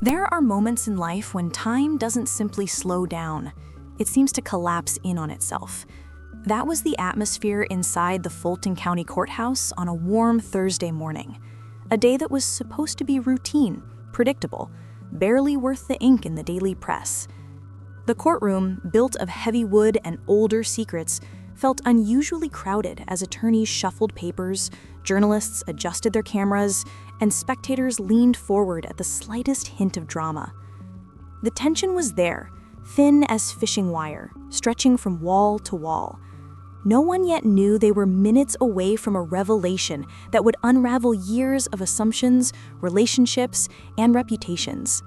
There are moments in life when time doesn't simply slow down. It seems to collapse in on itself. That was the atmosphere inside the Fulton County Courthouse on a warm Thursday morning. A day that was supposed to be routine, predictable, barely worth the ink in the daily press. The courtroom, built of heavy wood and older secrets, felt unusually crowded as attorneys shuffled papers, journalists adjusted their cameras, and spectators leaned forward at the slightest hint of drama. The tension was there, thin as fishing wire, stretching from wall to wall. No one yet knew they were minutes away from a revelation that would unravel years of assumptions, relationships, and reputations.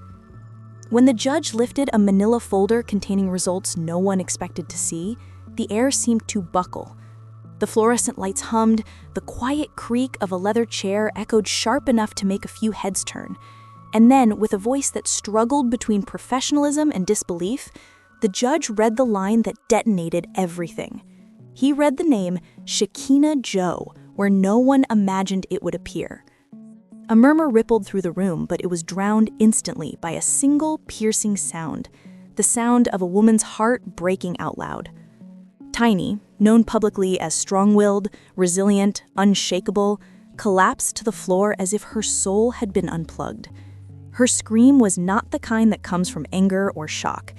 When the judge lifted a manila folder containing results no one expected to see, the air seemed to buckle. The fluorescent lights hummed, the quiet creak of a leather chair echoed sharp enough to make a few heads turn. And then, with a voice that struggled between professionalism and disbelief, the judge read the line that detonated everything. He read the name Shekinah Joe, where no one imagined it would appear. A murmur rippled through the room, but it was drowned instantly by a single piercing sound, the sound of a woman's heart breaking out loud. Tiny, known publicly as strong-willed, resilient, unshakable, collapsed to the floor as if her soul had been unplugged. Her scream was not the kind that comes from anger or shock.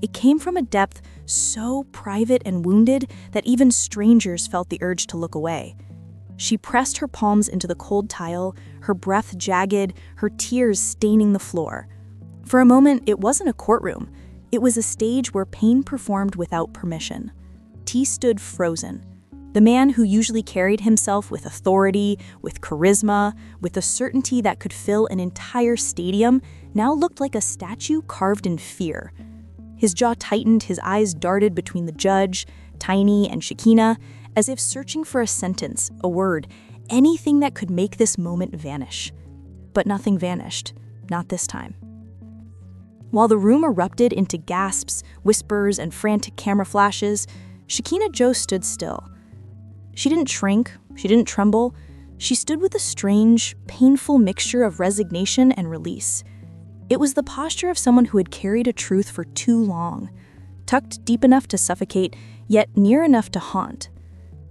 It came from a depth so private and wounded that even strangers felt the urge to look away. She pressed her palms into the cold tile, her breath jagged, her tears staining the floor. For a moment, it wasn't a courtroom. It was a stage where pain performed without permission. T stood frozen. The man who usually carried himself with authority, with charisma, with a certainty that could fill an entire stadium, now looked like a statue carved in fear. His jaw tightened, his eyes darted between the judge, Tiny, and Shekinah, as if searching for a sentence, a word, anything that could make this moment vanish. But nothing vanished, not this time. While the room erupted into gasps, whispers, and frantic camera flashes, Shekinah Joe stood still. She didn't shrink, she didn't tremble. She stood with a strange, painful mixture of resignation and release. It was the posture of someone who had carried a truth for too long, tucked deep enough to suffocate, yet near enough to haunt.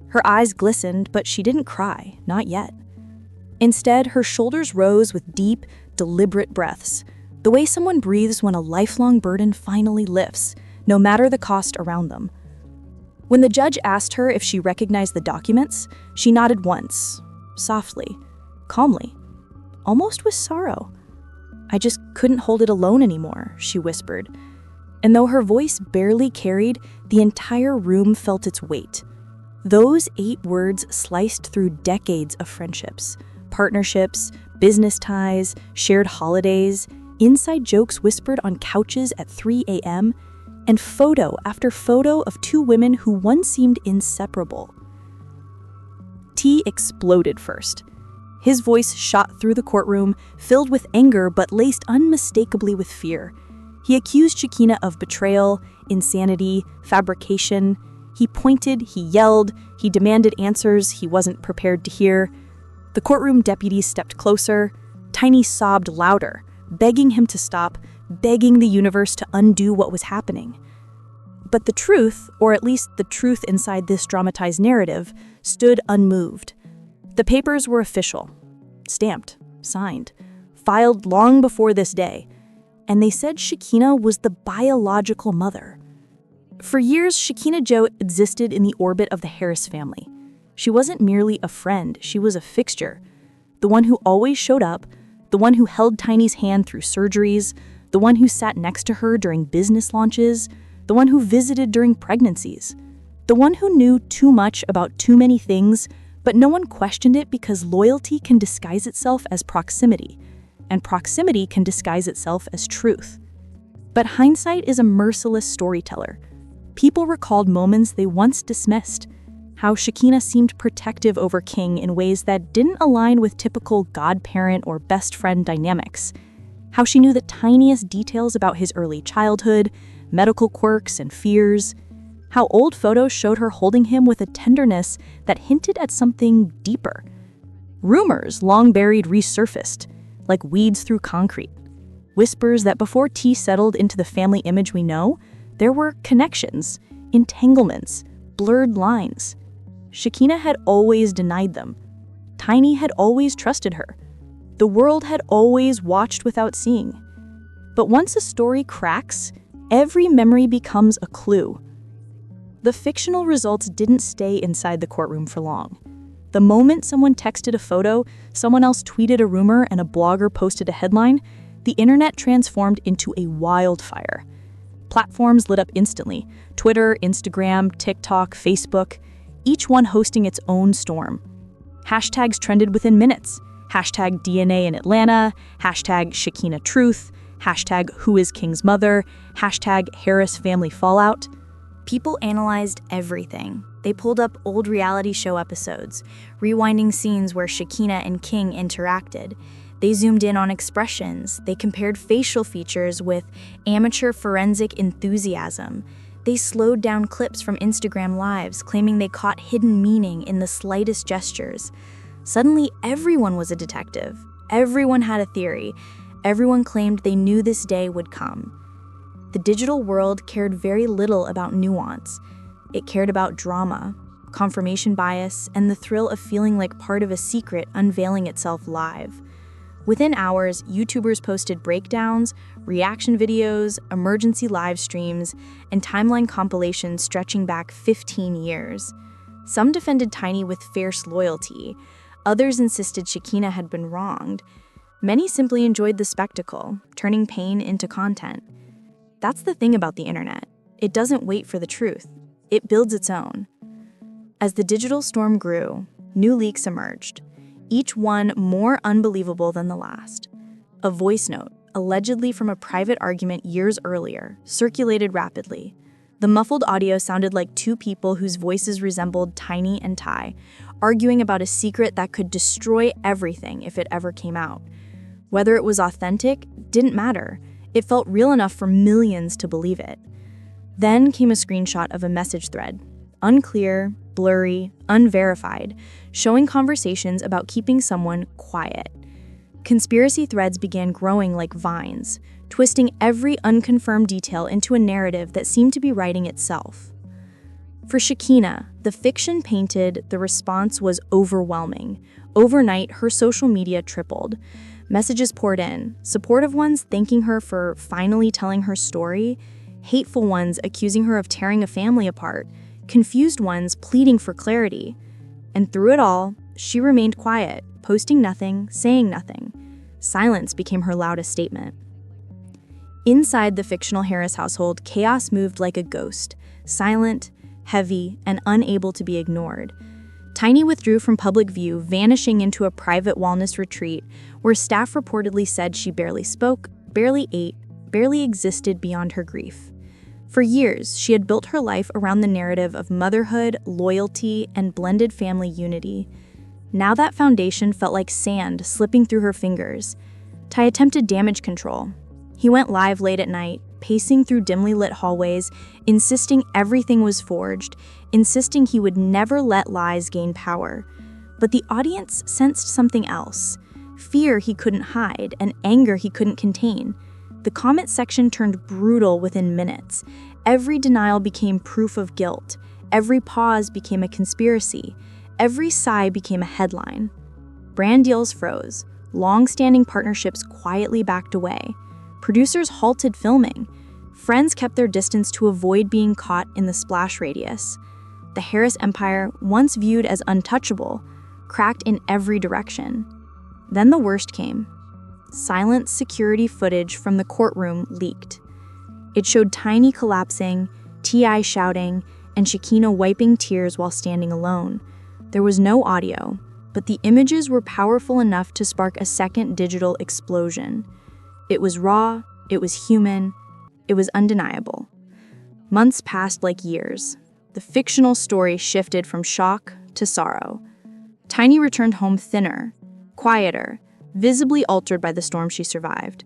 Her eyes glistened, but she didn't cry, not yet. Instead, her shoulders rose with deep, deliberate breaths, the way someone breathes when a lifelong burden finally lifts, no matter the cost around them. When the judge asked her if she recognized the documents, she nodded once, softly, calmly, almost with sorrow. "I just couldn't hold it alone anymore," she whispered. And though her voice barely carried, the entire room felt its weight. Those 8 words sliced through decades of friendships, partnerships, business ties, shared holidays, inside jokes whispered on couches at 3 a.m., and photo after photo of 2 women who once seemed inseparable. T exploded first. His voice shot through the courtroom, filled with anger but laced unmistakably with fear. He accused Shekinah of betrayal, insanity, fabrication. He pointed, he yelled, he demanded answers he wasn't prepared to hear. The courtroom deputies stepped closer. Tiny sobbed louder, begging him to stop, begging the universe to undo what was happening. But the truth, or at least the truth inside this dramatized narrative, stood unmoved. The papers were official, stamped, signed, filed long before this day, and they said Shekinah was the biological mother. For years, Shekinah Joe existed in the orbit of the Harris family. She wasn't merely a friend, she was a fixture. The one who always showed up, the one who held Tiny's hand through surgeries, the one who sat next to her during business launches, the one who visited during pregnancies, the one who knew too much about too many things, but no one questioned it because loyalty can disguise itself as proximity, and proximity can disguise itself as truth. But hindsight is a merciless storyteller. People recalled moments they once dismissed, how Shekinah seemed protective over King in ways that didn't align with typical godparent or best friend dynamics, how she knew the tiniest details about his early childhood, medical quirks and fears, how old photos showed her holding him with a tenderness that hinted at something deeper. Rumors long buried resurfaced, like weeds through concrete. whispers that before T settled into the family image we know, there were connections, entanglements, blurred lines. Shekinah had always denied them. Tiny had always trusted her. The world had always watched without seeing. But once a story cracks, every memory becomes a clue. The fictional results didn't stay inside the courtroom for long. The moment someone texted a photo, someone else tweeted a rumor, and a blogger posted a headline, the internet transformed into a wildfire. Platforms lit up instantly: Twitter, Instagram, TikTok, Facebook, each one hosting its own storm. Hashtags trended within minutes. Hashtag DNA in Atlanta, hashtag Shekinah Truth, hashtag Who is King's Mother, hashtag Harris Family Fallout. People analyzed everything. They pulled up old reality show episodes, rewinding scenes where Shekinah and King interacted. They zoomed in on expressions. They compared facial features with amateur forensic enthusiasm. They slowed down clips from Instagram Lives, claiming they caught hidden meaning in the slightest gestures. Suddenly, everyone was a detective. Everyone had a theory. Everyone claimed they knew this day would come. The digital world cared very little about nuance. It cared about drama, confirmation bias, and the thrill of feeling like part of a secret unveiling itself live. Within hours, YouTubers posted breakdowns, reaction videos, emergency live streams, and timeline compilations stretching back 15 years. Some defended Tiny with fierce loyalty. Others insisted Shekinah had been wronged. Many simply enjoyed the spectacle, turning pain into content. That's the thing about the internet. It doesn't wait for the truth. It builds its own. As the digital storm grew, new leaks emerged, each one more unbelievable than the last. A voice note, allegedly from a private argument years earlier, circulated rapidly. The muffled audio sounded like two people whose voices resembled Tiny and Ty, arguing about a secret that could destroy everything if it ever came out. Whether it was authentic didn't matter. It felt real enough for millions to believe it. Then came a screenshot of a message thread, unclear, blurry, unverified, showing conversations about keeping someone quiet. Conspiracy threads began growing like vines, twisting every unconfirmed detail into a narrative that seemed to be writing itself. For Shekinah, the fiction painted, the response was overwhelming. Overnight, her social media tripled. Messages poured in, supportive ones thanking her for finally telling her story, hateful ones accusing her of tearing a family apart, confused ones pleading for clarity. And through it all, she remained quiet, posting nothing, saying nothing. Silence became her loudest statement. Inside the fictional Harris household, chaos moved like a ghost, silent, heavy, and unable to be ignored. Tiny withdrew from public view, vanishing into a private wellness retreat where staff reportedly said she barely spoke, barely ate, barely existed beyond her grief. For years, she had built her life around the narrative of motherhood, loyalty, and blended family unity. Now that foundation felt like sand slipping through her fingers. Ty attempted damage control. He went live late at night, pacing through dimly lit hallways, insisting everything was forged, insisting he would never let lies gain power. But the audience sensed something else. Fear he couldn't hide, and anger he couldn't contain. The comment section turned brutal within minutes. Every denial became proof of guilt. Every pause became a conspiracy. Every sigh became a headline. Brand deals froze. Long-standing partnerships quietly backed away. Producers halted filming. Friends kept their distance to avoid being caught in the splash radius. The Harris empire, once viewed as untouchable, cracked in every direction. Then the worst came. Silent security footage from the courtroom leaked. It showed Tiny collapsing, T.I. shouting, and Shekinah wiping tears while standing alone. There was no audio, but the images were powerful enough to spark a second digital explosion. It was raw, it was human, it was undeniable. Months passed like years. The fictional story shifted from shock to sorrow. Tiny returned home thinner, quieter, visibly altered by the storm she survived.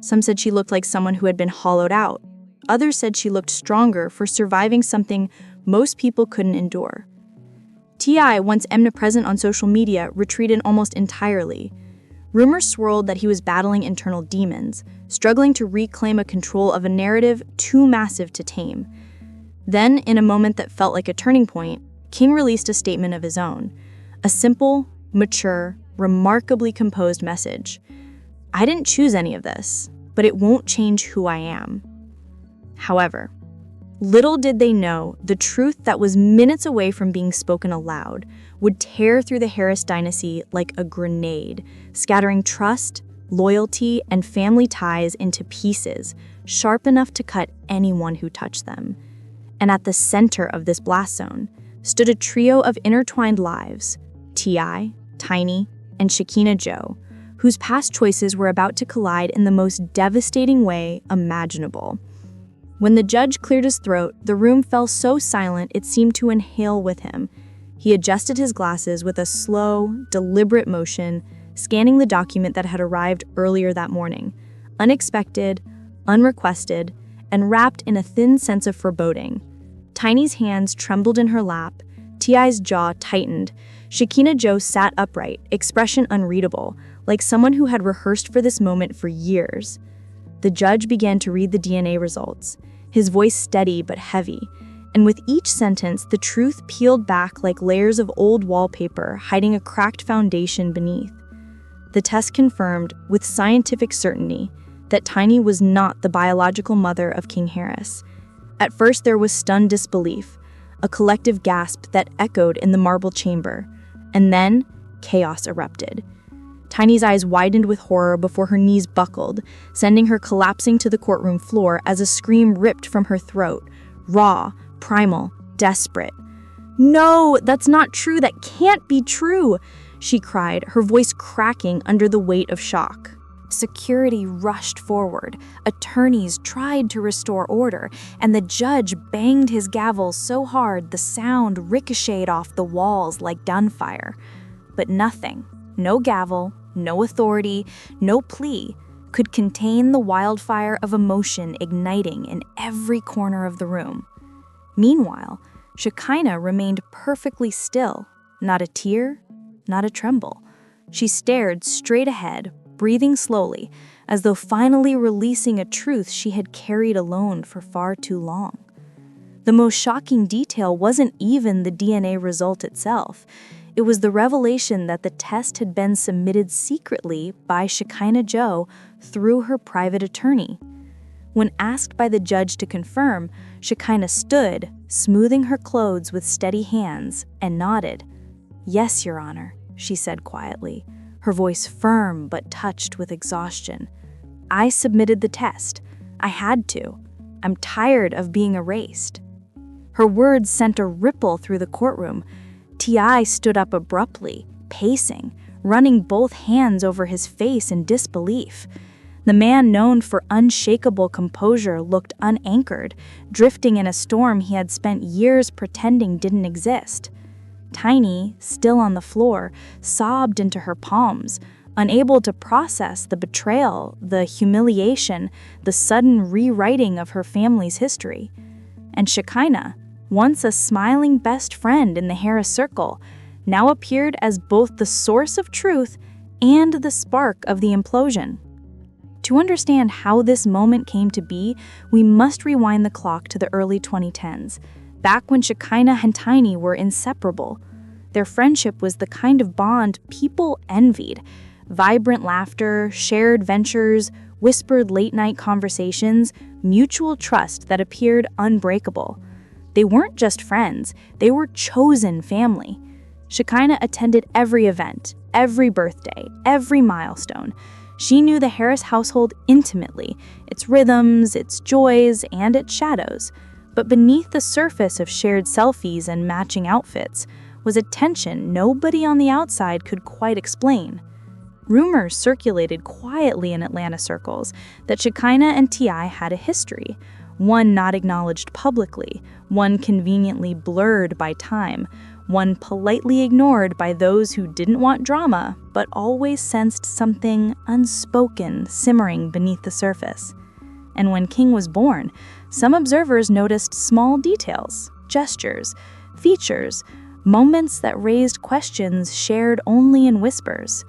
Some said she looked like someone who had been hollowed out. Others said she looked stronger for surviving something most people couldn't endure. T.I., once omnipresent on social media, retreated almost entirely. Rumors swirled that he was battling internal demons, struggling to reclaim a control of a narrative too massive to tame. Then, in a moment that felt like a turning point, King released a statement of his own. A simple, mature, remarkably composed message. I didn't choose any of this, but it won't change who I am. However, little did they know the truth that was minutes away from being spoken aloud would tear through the Harris dynasty like a grenade, scattering trust, loyalty, and family ties into pieces, sharp enough to cut anyone who touched them. And at the center of this blast zone stood a trio of intertwined lives, T.I., Tiny, and Shekinah Joe, whose past choices were about to collide in the most devastating way imaginable. When the judge cleared his throat, the room fell so silent it seemed to inhale with him. He adjusted his glasses with a slow, deliberate motion, scanning the document that had arrived earlier that morning, unexpected, unrequested, and wrapped in a thin sense of foreboding. Tiny's hands trembled in her lap, T.I.'s jaw tightened. Shekinah Joe sat upright, expression unreadable, like someone who had rehearsed for this moment for years. The judge began to read the DNA results, his voice steady but heavy, and with each sentence, the truth peeled back like layers of old wallpaper, hiding a cracked foundation beneath. The test confirmed, with scientific certainty, that Tiny was not the biological mother of King Harris. At first, there was stunned disbelief, a collective gasp that echoed in the marble chamber, and then chaos erupted. Tiny's eyes widened with horror before her knees buckled, sending her collapsing to the courtroom floor as a scream ripped from her throat, raw, primal, desperate. "No, that's not true. That can't be true," she cried, her voice cracking under the weight of shock. Security rushed forward, attorneys tried to restore order, and the judge banged his gavel so hard the sound ricocheted off the walls like gunfire. But nothing, no gavel, no authority, no plea, could contain the wildfire of emotion igniting in every corner of the room. Meanwhile, Shekinah remained perfectly still, not a tear, not a tremble. She stared straight ahead, breathing slowly, as though finally releasing a truth she had carried alone for far too long. The most shocking detail wasn't even the DNA result itself. It was the revelation that the test had been submitted secretly by Shekinah Joe through her private attorney. When asked by the judge to confirm, Shekinah stood, smoothing her clothes with steady hands, and nodded. "Yes, Your Honor," she said quietly, her voice firm but touched with exhaustion. "I submitted the test. I had to. I'm tired of being erased." Her words sent a ripple through the courtroom. T.I. stood up abruptly, pacing, running both hands over his face in disbelief. The man known for unshakable composure looked unanchored, drifting in a storm he had spent years pretending didn't exist. Tiny, still on the floor, sobbed into her palms, unable to process the betrayal, the humiliation, the sudden rewriting of her family's history. And Shekinah, once a smiling best friend in the Harris circle, now appeared as both the source of truth and the spark of the implosion. To understand how this moment came to be, we must rewind the clock to the early 2010s, back when Shekinah and Tiny were inseparable. Their friendship was the kind of bond people envied. Vibrant laughter, shared ventures, whispered late-night conversations, mutual trust that appeared unbreakable. They weren't just friends, they were chosen family. Shekinah attended every event, every birthday, every milestone. She knew the Harris household intimately, its rhythms, its joys, and its shadows. But beneath the surface of shared selfies and matching outfits was a tension nobody on the outside could quite explain. Rumors circulated quietly in Atlanta circles that Shekinah and T.I. had a history, one not acknowledged publicly, one conveniently blurred by time, one politely ignored by those who didn't want drama but always sensed something unspoken simmering beneath the surface. And when King was born, some observers noticed small details, gestures, features, moments that raised questions shared only in whispers.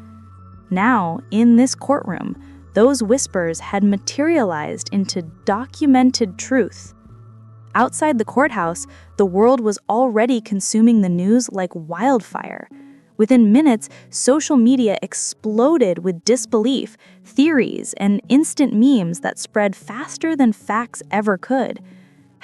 Now, in this courtroom, those whispers had materialized into documented truth. Outside the courthouse, the world was already consuming the news like wildfire. Within minutes, social media exploded with disbelief, theories, and instant memes that spread faster than facts ever could.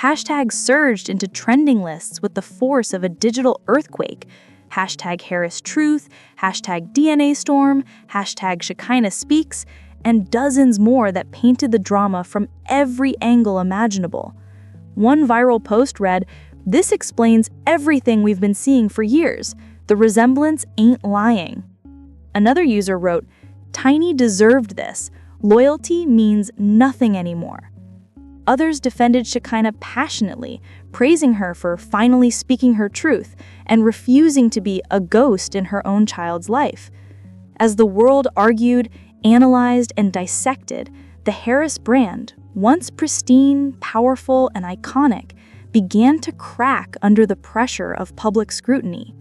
Hashtags surged into trending lists with the force of a digital earthquake. Hashtag Harris Truth, hashtag DNA Storm, hashtag Shekinah Speaks, and dozens more that painted the drama from every angle imaginable. One viral post read, "This explains everything we've been seeing for years. The resemblance ain't lying." Another user wrote, "Tiny deserved this. Loyalty means nothing anymore." Others defended Shekinah passionately, praising her for finally speaking her truth and refusing to be a ghost in her own child's life. As the world argued, analyzed, and dissected, the Harris brand, once pristine, powerful, and iconic, began to crack under the pressure of public scrutiny.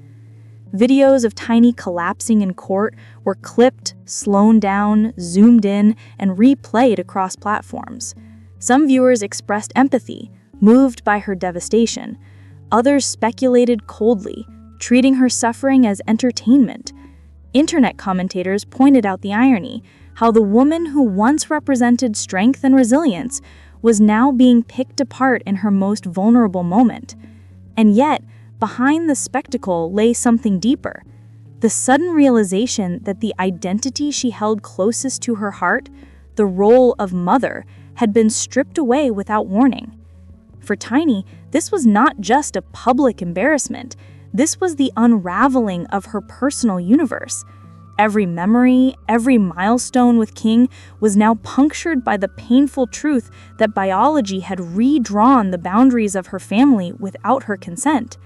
Videos of Tiny collapsing in court were clipped, slowed down, zoomed in, and replayed across platforms. Some viewers expressed empathy, moved by her devastation. Others speculated coldly, treating her suffering as entertainment. Internet commentators pointed out the irony, how the woman who once represented strength and resilience was now being picked apart in her most vulnerable moment. And yet, behind the spectacle lay something deeper. The sudden realization that the identity she held closest to her heart, the role of mother, had been stripped away without warning. For Tiny, this was not just a public embarrassment. This was the unraveling of her personal universe. Every memory, every milestone with King was now punctured by the painful truth that biology had redrawn the boundaries of her family without her consent.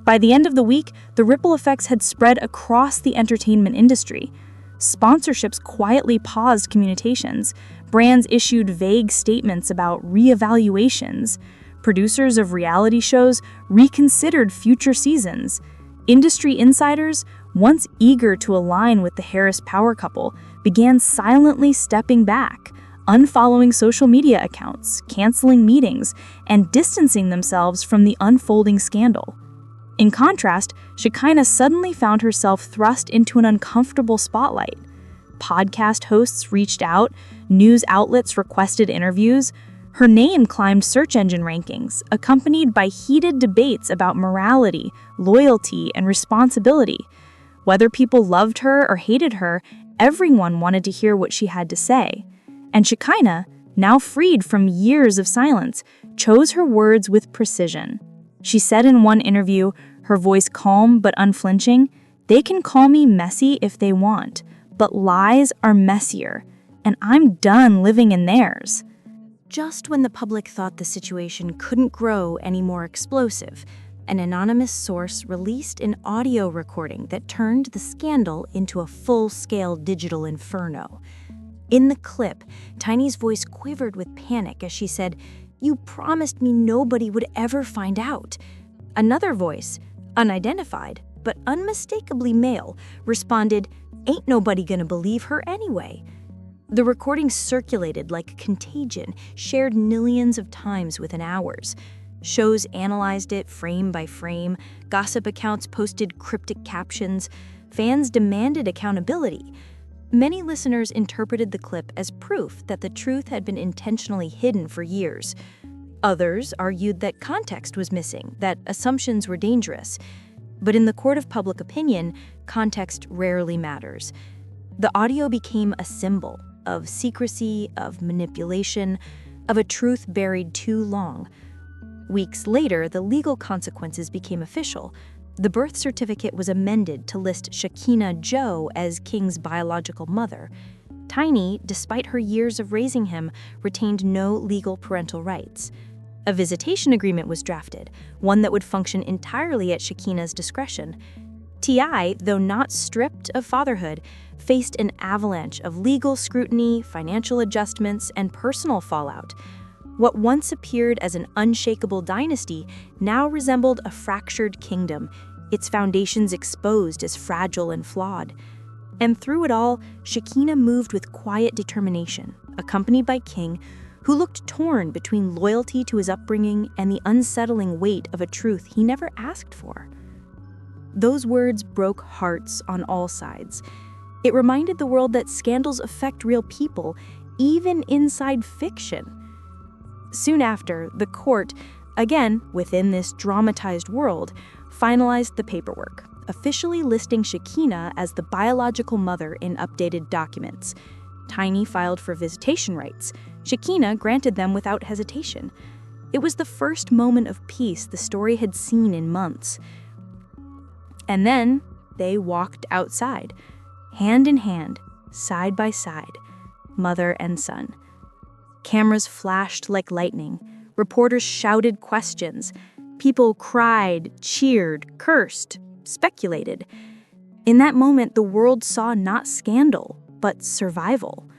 By the end of the week, the ripple effects had spread across the entertainment industry. Sponsorships quietly paused communications. Brands issued vague statements about reevaluations. Producers of reality shows reconsidered future seasons. Industry insiders, once eager to align with the Harris power couple, began silently stepping back, unfollowing social media accounts, canceling meetings, and distancing themselves from the unfolding scandal. In contrast, Shekinah suddenly found herself thrust into an uncomfortable spotlight. Podcast hosts reached out, news outlets requested interviews. Her name climbed search engine rankings, accompanied by heated debates about morality, loyalty, and responsibility. Whether people loved her or hated her, everyone wanted to hear what she had to say. And Shekinah, now freed from years of silence, chose her words with precision. She said in one interview, her voice calm but unflinching, "They can call me messy if they want, but lies are messier, and I'm done living in theirs." Just when the public thought the situation couldn't grow any more explosive, an anonymous source released an audio recording that turned the scandal into a full-scale digital inferno. In the clip, Tiny's voice quivered with panic as she said, "You promised me nobody would ever find out." Another voice, unidentified but unmistakably male, responded, "Ain't nobody gonna believe her anyway." The recording circulated like contagion, shared millions of times within hours. Shows analyzed it frame by frame, gossip accounts posted cryptic captions, fans demanded accountability. Many listeners interpreted the clip as proof that the truth had been intentionally hidden for years. Others argued that context was missing, that assumptions were dangerous. But in the court of public opinion, context rarely matters. The audio became a symbol of secrecy, of manipulation, of a truth buried too long. Weeks later, the legal consequences became official. The birth certificate was amended to list Shekinah Joe as King's biological mother. Tiny, despite her years of raising him, retained no legal parental rights. A visitation agreement was drafted, one that would function entirely at Shekinah's discretion. T.I., though not stripped of fatherhood, faced an avalanche of legal scrutiny, financial adjustments, and personal fallout. What once appeared as an unshakable dynasty now resembled a fractured kingdom, its foundations exposed as fragile and flawed. And through it all, Shekinah moved with quiet determination, accompanied by King, who looked torn between loyalty to his upbringing and the unsettling weight of a truth he never asked for. Those words broke hearts on all sides. It reminded the world that scandals affect real people, even inside fiction. Soon after, the court, again within this dramatized world, finalized the paperwork, officially listing Shekinah as the biological mother in updated documents. Tiny filed for visitation rights. Shekinah granted them without hesitation. It was the first moment of peace the story had seen in months. And then they walked outside, hand in hand, side by side, mother and son. Cameras flashed like lightning. Reporters shouted questions. People cried, cheered, cursed, speculated. In that moment, the world saw not scandal, but survival.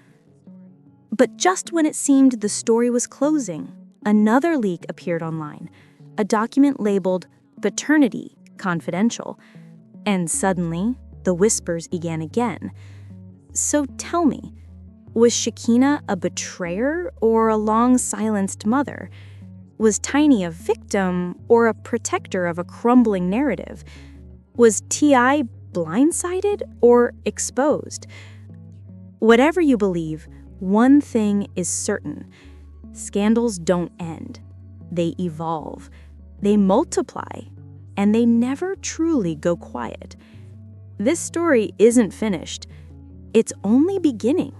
But just when it seemed the story was closing, another leak appeared online, a document labeled Paternity Confidential. And suddenly, the whispers began again. So tell me, was Shekinah a betrayer or a long-silenced mother? Was Tiny a victim or a protector of a crumbling narrative? Was T.I. blindsided or exposed? Whatever you believe, one thing is certain. Scandals don't end. They evolve. They multiply. And they never truly go quiet. This story isn't finished. It's only beginning.